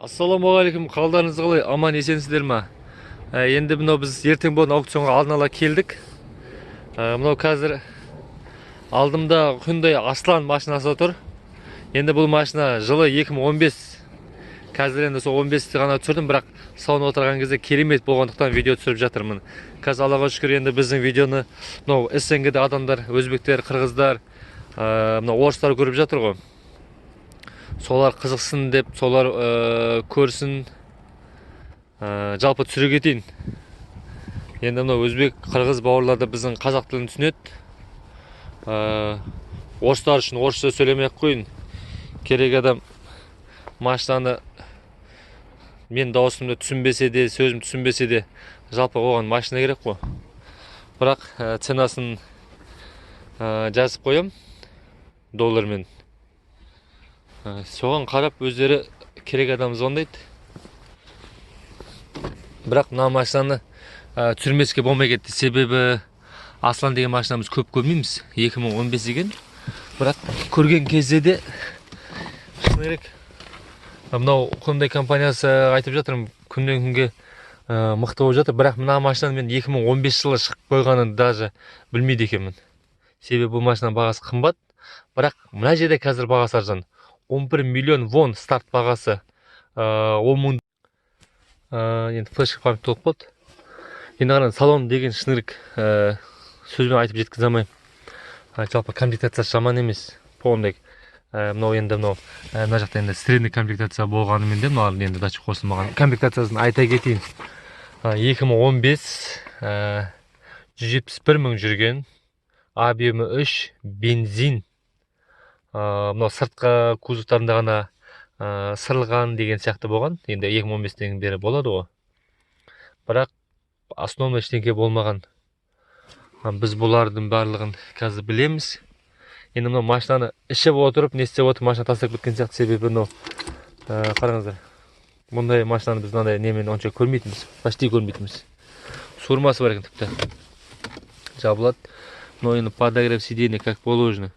Ассалаумағалейкум, қалдарыңыз қалай? Аман есенсіздер ма? Енді мынау біз ертең болған аукционға алдын ала келдік. Мынау қазір алдымда Hyundai Аслан машинасы тұр. Енді бұл машина жылы 2015. Қазір енді сол 15-ті ғана түсірдім, бірақ салон отырған кезде керемет болғандықтан видео түсіріп жатырмын. Қазір Аллаға шүкір, енді біздің видеоны мынау СНГ-де адамдар, өзбектер, қырғыздар, мынау орыстар көріп жатыр ғой. Солар қызықсын деп, солар көрсін, жалпы түсіре кетейін. Енді мынау өзбек, қырғыз бауырлар да біздің қазақ тілін түсінеді. Орыстар үшін орысша сөйлемей-ақ қойын. Керек адам машинаны мен дауысымды түсінбесе де, сөзім түсінбесе де, жалпы оған машина керек қой. Бірақ ценасын жазып қоям доллармен. Соған қарап өздері керек адам звондайды. Бірақ мына машинаны түсірмеске болмай кетті. Себебі Аслан деген машинамыз көп көрмейміз. 2015 деген. Бірақ көрген кезде де шыны керек. Мынау Hyundai компаниясы айтып жатырмын, күннен күнге мықты болып жатыр. Бірақ мына машинаны мен 2015 жылы шығып қойғанын даже білмейді екенмін. Себебі бұл машинаның бағасы қымбат. Бірақ мына жерде қазір бағасы арзан. 11 миллион вон старт бағасы. 10 мың. Енді флешка память толып қалды. Енді қараңыз, салон деген шыны керек сөзбен айтып жеткізе алмаймын. Жалпы комплектациясы жаман емес. Полный. Мынау енді мына жақта енді средний комплектация болғанымен де мыналар енді датчик қосылмаған. Комплектациясын айта кетейін. 2015 171 мың жүрген, объемы 3, бензин. Мынау сыртқы кузовтарында ғана сырылған деген сияқты болған. Енді 2015-тен бері болады ғой. Бірақ основной ештеңке болмаған. Біз бұлардың барлығын қазір білеміз. Енді мынау машинаны ішіп отырып, не істеп отырып, машина тастап кеткен сияқты. Себебі мынау қараңыздар. Бұндай машинаны біз мынандай немен онша көрмейтінбіз. Почти көрмейтінбіз. Суырмасы бар екен тіпті. Жабылады. Мынау енді подогрев сиденья как положено.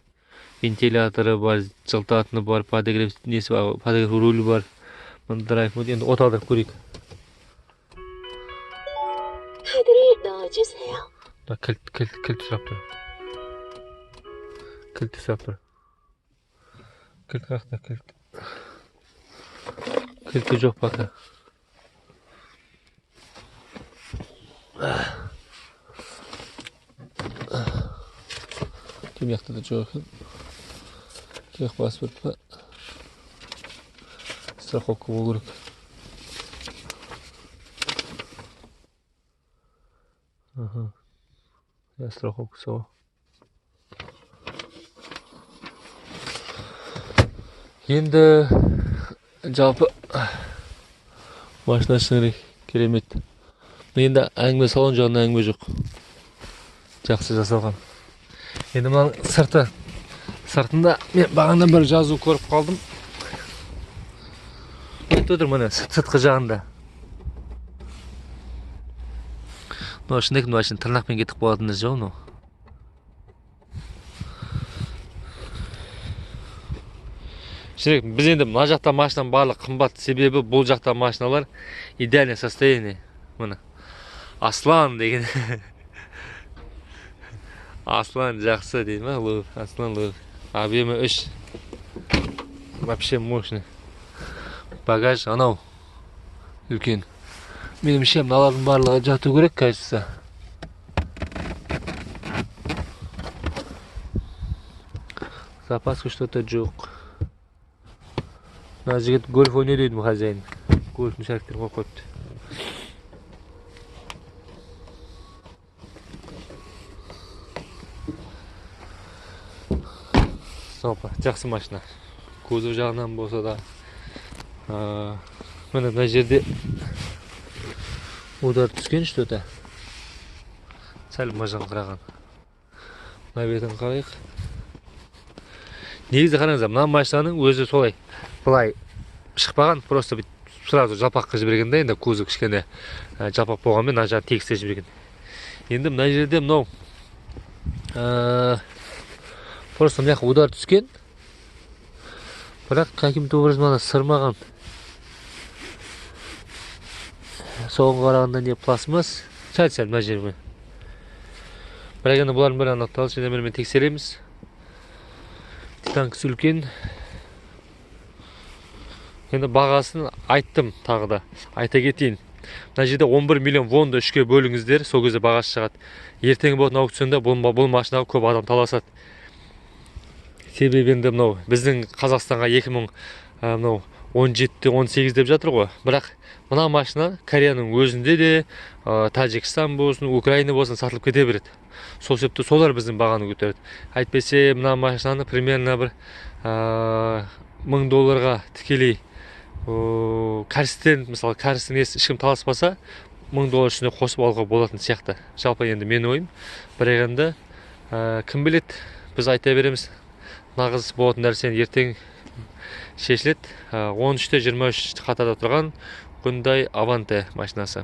Вентиляторы бар, жылтатыны бар, подогрев несі бар, подогрев рулі бар. Мына драйв мод. Енді от алдырып көрейік. Кілт сұрап тұр. Кілті сұрап тұр. Кілт қақта, кілт. Кілті жоқ бақа. Кем яқты да жоқ екен. Кеқ басып өтпі. Страховка болу керек. Я страховка сау. Енді жалпы машина шыны керемет. Енді әңгіме салон жағынан әңгіме жоқ. Жақсы жасалған. Енді мынаның сыртында мен бағанда бір жазу көріп қалдым. Өтіп отыр мына сыртқы жағында. Мына шынекін машина тырнақпен кетіп қалатыны жоқ мынау. Шынекін біз енді мына жақта машинаның барлық қымбат. Себебі бұл жақта машиналар идеальное состояние. Мына Аслан деген. Аслан жақсы дейді ма? Лұр. Аслан лұр. Объемы 3. Вообще мощный. Багаж анау. Үлкен. Меніңше мыналардың барлығы жату керек, кажется. Запаска что-то жоқ. Мына жігіт гольф ойнайды дейді хозяин. Гольфтың шариктерін қойып қойыпты. Жалпы жақсы машина. Кузов жағынан болса да. Мына жерде удар түскен что-то. Сәл мыжыңқыраған. Мына бетін қарайық. Негізі қараңыздар, мына машинаның өзі солай. Былай шықпаған, просто сразу жалпаққа жіберген де, енді кузов кішкене жалпақ болғанмен мына жағын тегісте жіберген. Енді мына жерде мынау просто мына жаққа удар түскен. Бірақ каким-то образом сырмаған. соңғы қарағанда не пластмасс сәл мына жерге. Бірақ енді бұлардың бәрі анықталды, және мен тексереміз. Титанкасы үлкен. Енді бағасын айттым тағы да. Айта кетейін. Мына жерде 11 миллион вонды 3-ке бөліңіздер, сол кезде бағасы шығады. Ертеңгі болатын аукционда бұл машинаға көп адам таласады. Себебі енді мынау біздің Қазақстанға 2017-18 деп жатыр ғой. Бірақ мына машина Кореяның өзінде де, Тәжікстан болсын, Украина болсын сатылып кете береді. Сол себепті солар біздің бағаны көтереді. Әйтпесе мына машинаны примерно бір $1000 тікелей кәрістен, мысалы кәрістің ешкім таласпаса $1000 үстіне қосып алуға болатын сияқты. Жалпы енді мен ойым. Бірақ енді кім білет, біз айта береміз. Нағыз болатын нәрсені ертең шешіледі. 13-23 қатарда тұрған Hyundai Avante машинасы.